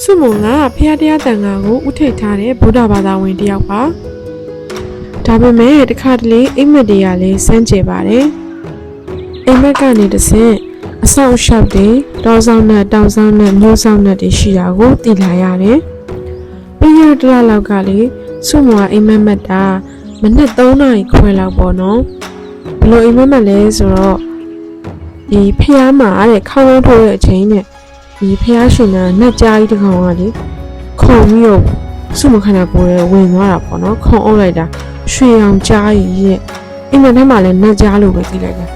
ဆုမွန်ကဖျားတရားတန်ခါကိုဥထိတ်ထားတဲ့ဗုဒ္ဓဘာသာဝင်တစ်ယောက်ပါဒါပေမဲ့တခါတလေအိမ်မက်တွေကလည်းစမ်းကြယ်ပါတယ်အိမ်မက်ကနေတဆင့်အဆောင်အရှောက်တွေတောင်ဆောင်နဲ့တောင်ဆောင်နဲ့မြို့ဆောင်နဲ့တွေရှိတာကိုသိလာရတယ်ပြီးရတလားလောက်ကလေဆုမွန်ကအိမ်မက်တာမနက်3 နာရီခွဲလောက်ပေါ့နော်ဘလို့အိမ်မက်လဲဆိုတော့ဒီဖျားမှာတဲ့ခေါင်းလုံးထိုးတဲ့အချိန်နဲ့ဒီဖျားရှင်ကနှက်ကြားကြီးတစ်ကောင်ကလေခုံပြီးတော့ဆုမခန္ဓာကိုယ်ရဲ့ဝင်သွားတာပေါ့နော်ခုံအုပ်လိုက်တာရွှေအောင်ကြားကြီးရဲ့အိမ်မက်ထဲမှာလည်းနှက်ကြားလို့ပဲကြည့်လိုက်တာ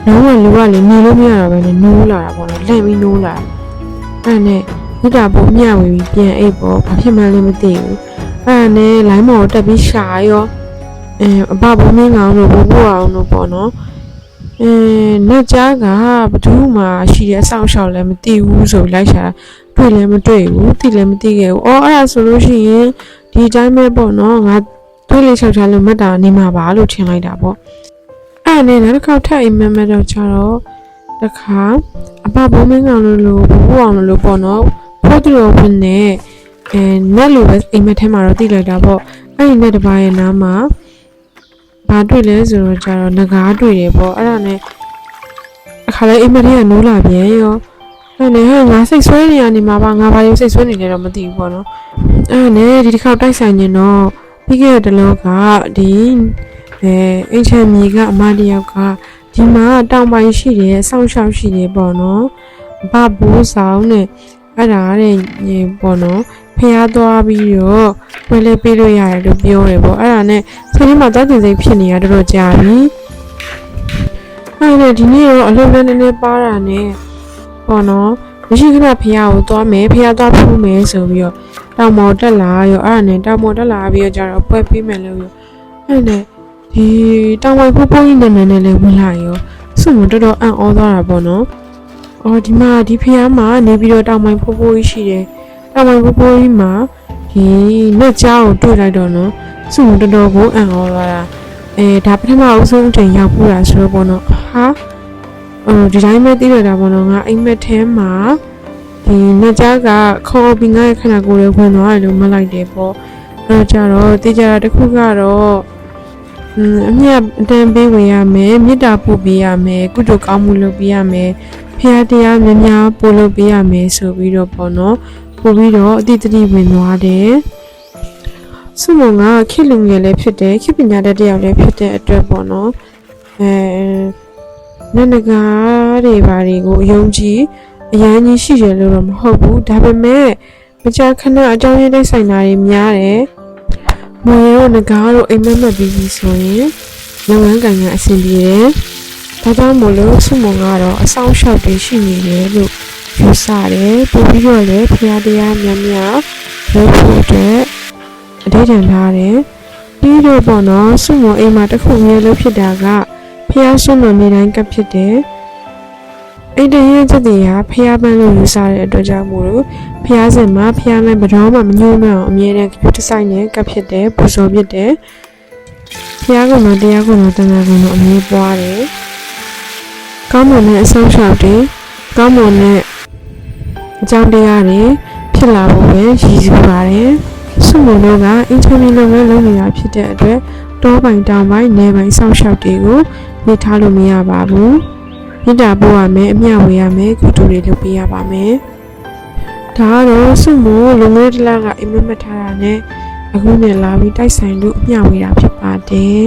လုံးဝလူကလေနေလို့မရတော့ဘဲနဲ့နိုးလာတာပေါ့နော်လန့်ပြီးနိုးလာအဲ့နဲ့မြစ်တာပုံမျှဝေပြီးပြန်အိပ်ပေါ့ဘာဖြစ်မှန်းလည်းမသိဘူးအဲ့နဲ့လိုင်းမော်တက်ပြီးရှာရောအဘဘုံမင်းကောင်တို့ဘိုးဘွားအောင်တို့ပေါ့နော်နှက်ကြားကဘသူမှရှိတဲ့အဆောင်ရှောက်လည်းမသိဘူးဆိုလိုက်ရှာတွေ့လည်းမတွေ့ဘူးသိလည်းမသိခဲ့ဘူးအော်အဲ့ဒါဆိုလို့ရှိရင်ဒီတိုင်းပဲပေါ့နော်ငါတွေ့လေလျှောက်ချလို့မှတ်တာနေမှာပါလို့ထင်လိုက်တာပေါ့အဲ့နဲ့နောက်တစ်ခါထပ်အိမ်မက်တော့ကြတော့တခါအဘဘုံမင်းကောင်တို့လိုဘိုးဘွားအောင်တို့ပေါ့နော်ဖို့တူတော်ဝင်နဲ့နက်လိုပဲအိမ်မက်ထဲမှာတော့သိလိုက်တာပေါ့အဲ့ဒီနက်တစ်ပါးရဲ့နားမှာဘာတွေ့လဲဆိုတော့ကြတော့ငကားတွေ့တယ်ပေါ့အဲ့ဒါနဲ့အခါလေးအိမ်မက်ထဲကနိုးလာပြန်ရောအဲ့နဲ့ငါစိတ်ဆွဲနေရနေမှာပါငါဘာလို့စိတ်ဆွဲနေလဲတော့မသိဘူးပေါ့နော်အဲ့နဲ့ဒီတစ်ခါတိုက်ဆိုင်ရင်တော့ပြီးခဲ့တဲ့တလောကဒီအိမ်ချမ်းမြေကအမတယောက်ကဒီမှာတောင်ပိုင်းရှိတယ်စောင့်ရှောက်ရှိတယ်ပေါ့နော်ဘဘိုးဆောင်နဲ့အဲ့ဒါတဲ့ပေါ့နော်ဖျားသွားပြီးတော့ဝယ်လဲပေးလို့ရတယ်လို့ပြောတယ်ပေါ့အဲ့ဒါနဲ့ဆင်းမှာတောက်တင်စိတ်ဖြစ်နေရတော့ကြာပြီအဲ့ဒါဒီနေ့တော့အလုံးနဲ့နည်းနည်းပါတာနဲ့ပေါ့နော်မရှိခဏဖျားကိုသွားမယ်ဖျားသွားဖူးမယ်ဆိုပြီးတော့တောင်မော်တက်လာရောအဲ့ဒါနဲ့တောင်မော်တက်လာပြီးတော့ကြတော့ပွဲပေးမယ်လို့ရောအဲ့နဲ့ဒီတောင်ဝိုင်ဖိုးဖိုးကြီးနာမည်နဲ့လည်းဝင်လာရောဆုမတော်တော်အံ့ဩသွားတာပေါ့နော်အော်ဒီမှာဒီဖျားမှာနေပြီးတော့တောင်ဝိုင်ဖိုးဖိုးကြီးရှိတယ်တောင်ဝိုင်ဖိုးဖိုးကြီးမှာဒီနှက်ကြားကိုတွေ့လိုက်တော့နော်ဆုမတော်တော်ကိုအံ့ဩသွားတာဒါပထမအဆုံးအချိန်ရောက်ပူတာဆိုတော့ပေါ့နော်ဟာဒီတိုင်းပဲသိရတာပေါ့နော်ငါအိမ်မက်ထဲမှာဒီနှက်ကြားကခေါ်ပြီးငါ့ရဲ့ခန္ဓာကိုယ်ကိုဝင်သွားတယ်လို့မှတ်လိုက်တယ်ပေါ့အဲ့တော့ကြတော့သိကြတာတစ်ခုကတော့အမြတ်အတန်ပေးဝင်ရမယ်မေတ္တာပို့ပေးရမယ်ကုသိုလ်ကောင်းမှုလုပ်ပေးရမယ်ဖျားတရားများများပို့လုပ်ပေးရမယ်ဆိုပြီးတော့ပေါ့နော်ပို့ပြီးတော့အတိတ်တိဝင်သွားတယ်ဆုမုံကခေတ်လူငယ်လည်းဖြစ်တယ်ခေတ်ပညာတတ်တစ်ယောက်လည်းဖြစ်တဲ့အတွက်ပေါ့နော်နန္ဒကားတွေဘာတွေကိုယုံကြည်အရန်ကြီးရှိတယ်လို့တော့မဟုတ်ဘူးဒါပေမဲ့မကြာခဏအကြောင်းရင်းတိုက်ဆိုင်တာတွေများတယ်မွေရောငကားတို့အိမ်မက်ပြီးပြီဆိုရင်လုပ်ငန်းကံကအဆင်ပြေတယ်ဒါကြောင့်မို့လို့ဆုမုံကတော့အဆောင်ရှောက်တွေရှိနေတယ်လို့ယူဆတယ်ပို့ပြီးတော့လည်းဖျားတရားများများလုပ်ဖို့အတွက်အဓိဋ္ဌာန်ထားတယ်ပြီးတော့ပေါ့နော်ဆုမုံအိမ်မှာတစ်ခုအများလို့ဖြစ်တာကဖျားဆွမ်းတော်နေတိုင်းကပ်ဖြစ်တယ်အိမ်တရင်းချက်တွေဟာဖျားပန်းလို့ယူဆတဲ့အတွက်ကြောင့်မို့လို့ဖျားစင်မှာဖျားလည်းဘယ်တော့မှမညှိုးနှောင်အမြဲတမ်းကြွတ်ဆိုင်နဲ့ကပ်ဖြစ်တယ်ပူဇော်ဖြစ်တယ်ဖျားကတော့တရားကတော့တန်ခါကတော့အမြဲပွားတယ်ကောင်းမွန်တဲ့အဆောင်ရှောက်တွေကောင်းမွန်တဲ့အကြောင်းတရားတွေဖြစ်လာဖို့ပဲရည်စူးပါတယ်ဆုမွန်တို့ကအင်ချမ်းမီလုပ်ငန်းလုပ်နေတာဖြစ်တဲ့အတွက်တောပိုင်တောင်ပိုင်းနယ်ပိုင်းဆောင်ရှောက်တွေကိုနေထားလို့မရပါဘူးမေတ္တာပို့ရမယ်အမျှဝေရမယ်ကုသိုလ်တွေလုပ်ပေးရပါမယ်ဒါကတော့ဆုမွန်လုံငယ်တလားကအိမ်မက်ထားတာနဲ့အခုနဲ့လာပြီးတိုက်ဆိုင်လို့အမျှဝေတာဖြစ်ပါတယ်